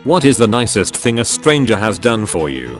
What is the nicest thing a stranger has done for you?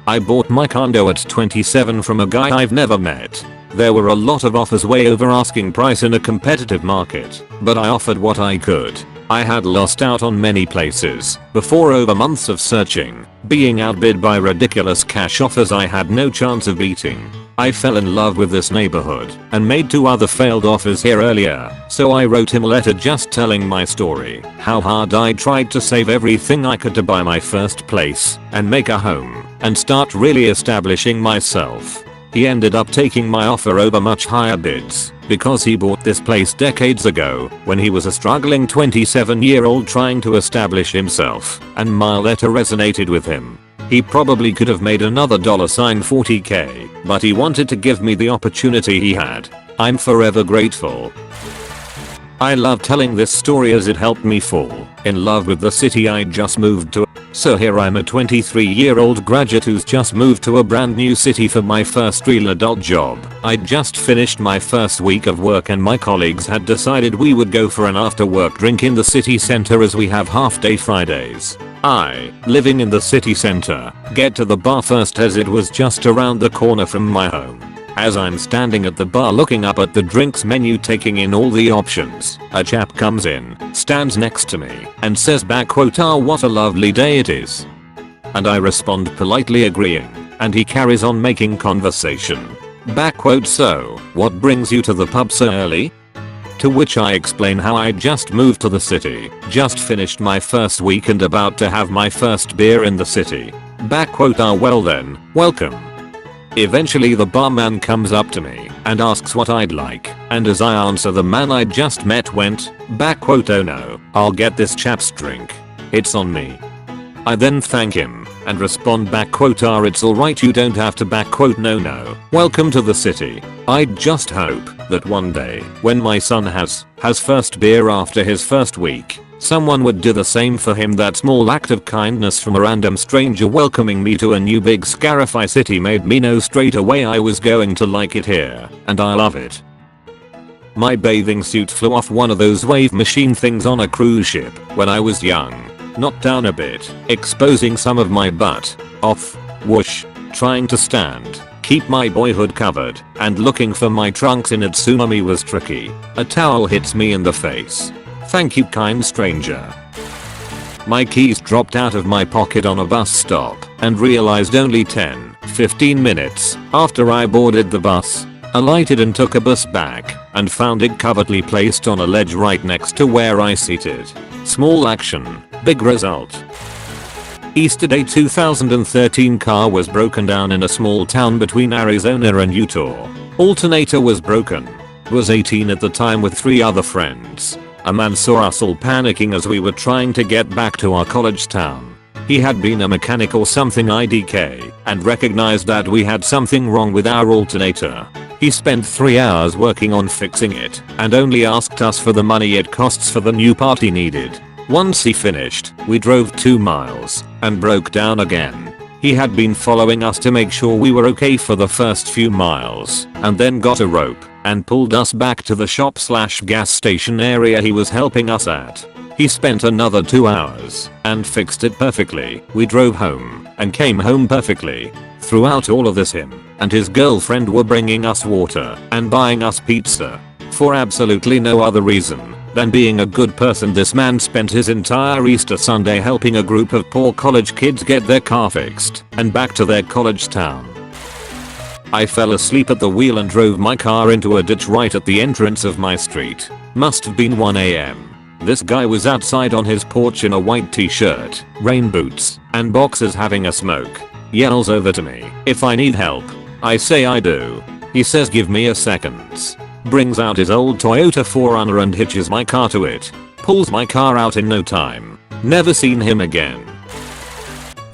I bought my condo at 27 from a guy I've never met. There were a lot of offers way over asking price in a competitive market, but I offered what I could. I had lost out on many places before over months of searching, being outbid by ridiculous cash offers I had no chance of beating. I fell in love with this neighborhood and made 2 other failed offers here earlier, so I wrote him a letter just telling my story, how hard I tried to save everything I could to buy my first place and make a home and start really establishing myself. He ended up taking my offer over much higher bids because he bought this place decades ago when he was a struggling 27-year-old trying to establish himself, and my letter resonated with him. He probably could have made another $40K, but he wanted to give me the opportunity he had. I'm forever grateful. I love telling this story as it helped me fall in love with the city I just moved to. So here I'm a 23-year-old graduate who's just moved to a brand new city for my first real adult job. I'd just finished my first week of work and my colleagues had decided we would go for an after-work drink in the city center as we have half-day Fridays. I, living in the city center, get to the bar first as it was just around the corner from my home. As I'm standing at the bar looking up at the drinks menu taking in all the options, a chap comes in, stands next to me, and says "Ah, what a lovely day it is." And I respond politely agreeing, and he carries on making conversation. "So, what brings you to the pub so early?" To which I explain how I just moved to the city, just finished my first week and about to have my first beer in the city. "Well then, welcome." Eventually the barman comes up to me and asks what I'd like, and as I answer the man I just met went, "Oh no, I'll get this chap's drink. It's on me." I then thank him and respond "It's alright, you don't have to no. Welcome to the city. I just hope that one day when my son has first beer after his first week, someone would do the same for him. That small act of kindness from a random stranger welcoming me to a new big scarify city made me know straight away I was going to like it here, and I love it. My bathing suit flew off one of those wave machine things on a cruise ship when I was young. Knocked down a bit, exposing some of my butt. Off. Whoosh. Trying to stand, keep my boyhood covered, and looking for my trunks in a tsunami was tricky. A towel hits me in the face. Thank you, kind stranger. My keys dropped out of my pocket on a bus stop and realized only 10-15 minutes after I boarded the bus. Alighted and took a bus back and found it covertly placed on a ledge right next to where I seated. Small action, big result. Easter Day 2013 car was broken down in a small town between Arizona and Utah. Alternator was broken. Was 18 at the time with 3 other friends. A man saw us all panicking as we were trying to get back to our college town. He had been a mechanic or something IDK and recognized that we had something wrong with our alternator. He spent 3 hours working on fixing it and only asked us for the money it costs for the new part he needed. Once he finished, we drove 2 miles and broke down again. He had been following us to make sure we were okay for the first few miles and then got a rope and pulled us back to the shop/gas station area he was helping us at. He spent another 2 hours and fixed it perfectly. We drove home and came home perfectly. Throughout all of this, him and his girlfriend were bringing us water and buying us pizza for absolutely no other reason than being a good person. This man spent his entire Easter Sunday helping a group of poor college kids get their car fixed and back to their college town. I fell asleep at the wheel and drove my car into a ditch right at the entrance of my street. Must have been 1 AM. This guy was outside on his porch in a white t-shirt, rain boots, and boxers having a smoke. Yells over to me if I need help. I say I do. He says give me a second. Brings out his old Toyota 4Runner and hitches my car to it. Pulls my car out in no time. Never seen him again.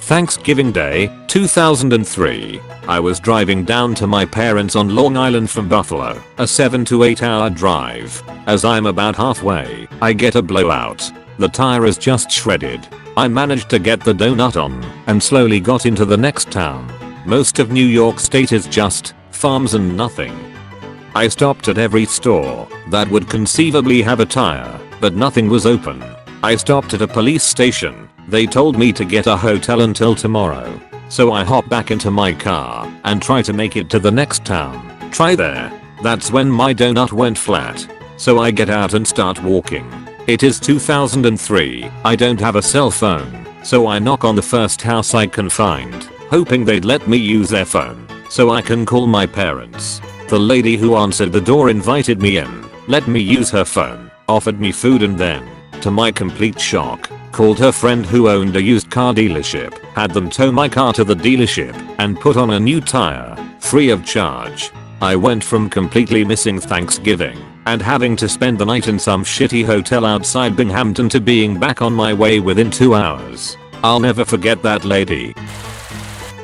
Thanksgiving Day, 2003. I was driving down to my parents on Long Island from Buffalo, a 7 to 8 hour drive. As I'm about halfway, I get a blowout. The tire is just shredded. I managed to get the donut on and slowly got into the next town. Most of New York State is just farms and nothing. I stopped at every store that would conceivably have a tire, but nothing was open. I stopped at a police station They told me to get a hotel until tomorrow. So I hop back into my car and try to make it to the next town. Try there. That's when my donut went flat. So I get out and start walking. It is 2003. I don't have a cell phone. So I knock on the first house I can find, hoping they'd let me use their phone so I can call my parents. The lady who answered the door invited me in, let me use her phone, offered me food, and then, to my complete shock, called her friend who owned a used car dealership, had them tow my car to the dealership, and put on a new tire, free of charge. I went from completely missing Thanksgiving and having to spend the night in some shitty hotel outside Binghamton to being back on my way within 2 hours. I'll never forget that lady.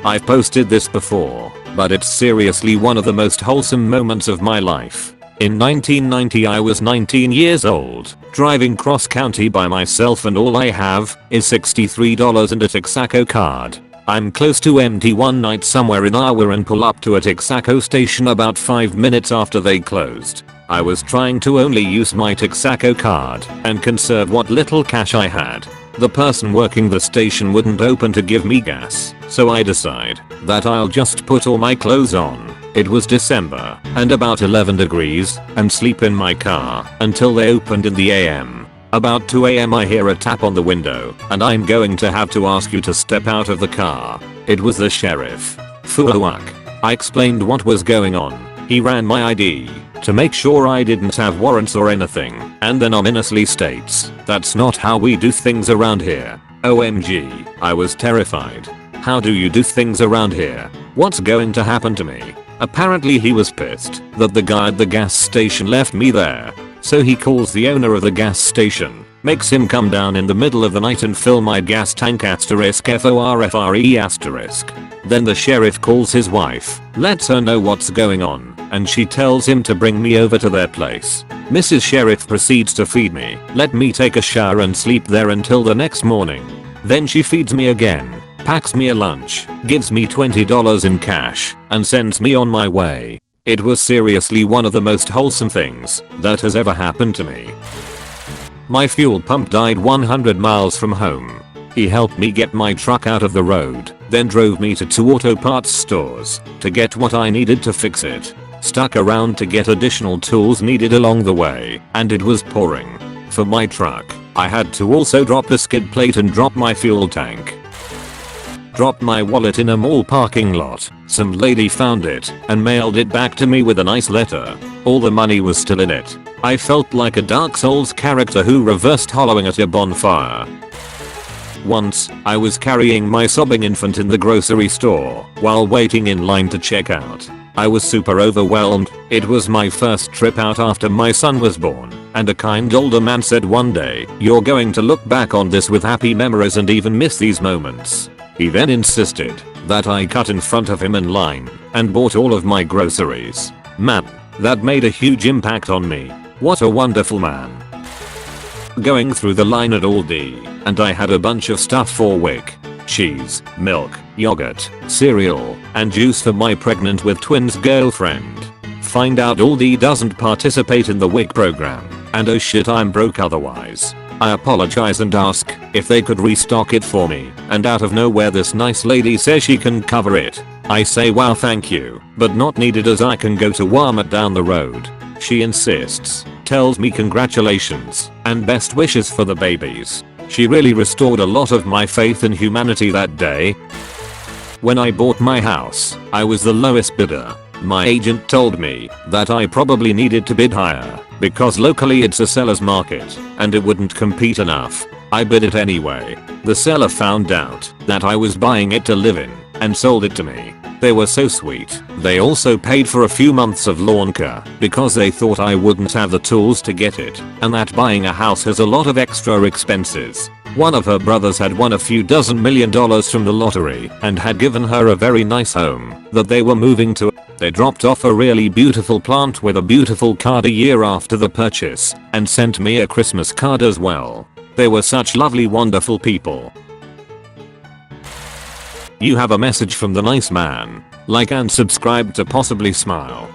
I've posted this before, but it's seriously one of the most wholesome moments of my life. In 1990 I was 19 years old, driving cross county by myself, and all I have is $63 and a Texaco card. I'm close to empty one night somewhere in Iowa and pull up to a Texaco station about 5 minutes after they closed. I was trying to only use my Texaco card and conserve what little cash I had. The person working the station wouldn't open to give me gas, so I decide that I'll just put all my clothes on. It was December and about 11 degrees and sleep in my car until they opened in the AM. About 2 AM I hear a tap on the window, and I'm going to have to ask you to step out of the car. It was the sheriff. Fuck. I explained what was going on. He ran my ID to make sure I didn't have warrants or anything, and then ominously states, "That's not how we do things around here." OMG, I was terrified. How do you do things around here? What's going to happen to me? Apparently he was pissed that the guy at the gas station left me there. So he calls the owner of the gas station, makes him come down in the middle of the night and fill my gas tank *FORFRE*. Then the sheriff calls his wife, lets her know what's going on, and she tells him to bring me over to their place. Mrs. Sheriff proceeds to feed me, let me take a shower and sleep there until the next morning. Then she feeds me again, packs me a lunch, gives me $20 in cash, and sends me on my way. It was seriously one of the most wholesome things that has ever happened to me. My fuel pump died 100 miles from home. He helped me get my truck out of the road, then drove me to 2 auto parts stores to get what I needed to fix it. Stuck around to get additional tools needed along the way, and it was pouring. For my truck, I had to also drop the skid plate and drop my fuel tank. Dropped my wallet in a mall parking lot. Some lady found it and mailed it back to me with a nice letter. All the money was still in it. I felt like a Dark Souls character who reversed hollowing at a bonfire. Once, I was carrying my sobbing infant in the grocery store while waiting in line to check out. I was super overwhelmed. It was my first trip out after my son was born, and a kind older man said one day, "You're going to look back on this with happy memories and even miss these moments." He then insisted that I cut in front of him in line and bought all of my groceries. Man, that made a huge impact on me. What a wonderful man. Going through the line at Aldi, and I had a bunch of stuff for Wick. Cheese, milk, yogurt, cereal, and juice for my pregnant with twins girlfriend. Find out Aldi doesn't participate in the Wick program, and oh shit, I'm broke otherwise. I apologize and ask if they could restock it for me, and out of nowhere this nice lady says she can cover it. I say wow, thank you, but not needed as I can go to Walmart down the road. She insists, tells me congratulations and best wishes for the babies. She really restored a lot of my faith in humanity that day. When I bought my house, I was the lowest bidder. My agent told me that I probably needed to bid higher because locally it's a seller's market and it wouldn't compete enough. I bid it anyway. The seller found out that I was buying it to live in and sold it to me. They were so sweet. They also paid for a few months of lawn care because they thought I wouldn't have the tools to get it, and that buying a house has a lot of extra expenses. One of her brothers had won a few dozen $1 million from the lottery and had given her a very nice home that they were moving to. They dropped off a really beautiful plant with a beautiful card a year after the purchase and sent me a Christmas card as well. They were such lovely, wonderful people. You have a message from the nice man. Like and subscribe to possibly smile.